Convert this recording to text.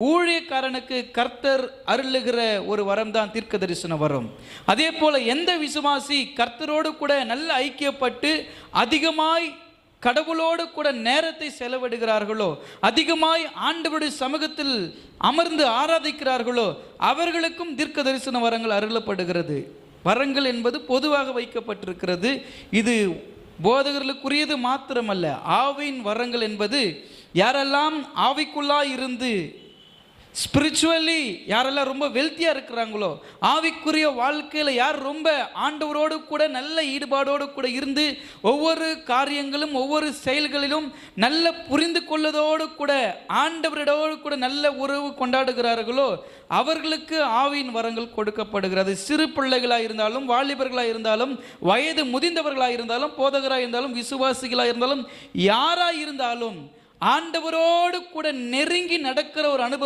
ஊழியக்காரனுக்கு கர்த்தர் அருளுகிற ஒரு வரம் தான் தீர்க்க தரிசன வரம். அதே போல எந்த விசுவாசி கர்த்தரோடு கூட நல்ல ஐக்கியப்பட்டு அதிகமாய் கடவுளோடு கூட நேரத்தை செலவிடுகிறார்களோ, அதிகமாய் ஆண்டவருடைய சமூகத்தில் அமர்ந்து ஆராதிக்கிறார்களோ, அவர்களுக்கும் தீர்க்க தரிசன வரங்கள் அருளப்படுகிறது. வரங்கள் என்பது பொதுவாக வைக்கப்பட்டிருக்கிறது. இது போதகர்களுக்குரியது மாத்திரமல்ல. ஆவியின் வரங்கள் என்பது யாரெல்லாம் ஆவிக்குள்ளாய் இருந்து ஸ்பிரிச்சுவலி யாரெல்லாம் ரொம்ப வெல்த்தியாக இருக்கிறாங்களோ, ஆவிக்குரிய வாழ்க்கையில் யார் ரொம்ப ஆண்டவரோடு கூட நல்ல ஈடுபாடோடு கூட இருந்து ஒவ்வொரு காரியங்களும் ஒவ்வொரு செயல்களிலும் நல்ல புரிந்து கொள்ளதோடு கூட ஆண்டவரோடு கூட நல்ல உறவு கொண்டாடுகிறார்களோ, அவர்களுக்கு ஆவியின் வரங்கள் கொடுக்கப்படுகிறது. சிறு பிள்ளைகளாக இருந்தாலும், வாலிபர்களாக இருந்தாலும், வயது முதிர்ந்தவர்களாக இருந்தாலும், போதகராக இருந்தாலும், விசுவாசிகளாக இருந்தாலும், யாராக இருந்தாலும் ஆண்டவரோடு கூட நெருங்கி நடக்கிற ஒரு அனுபவம்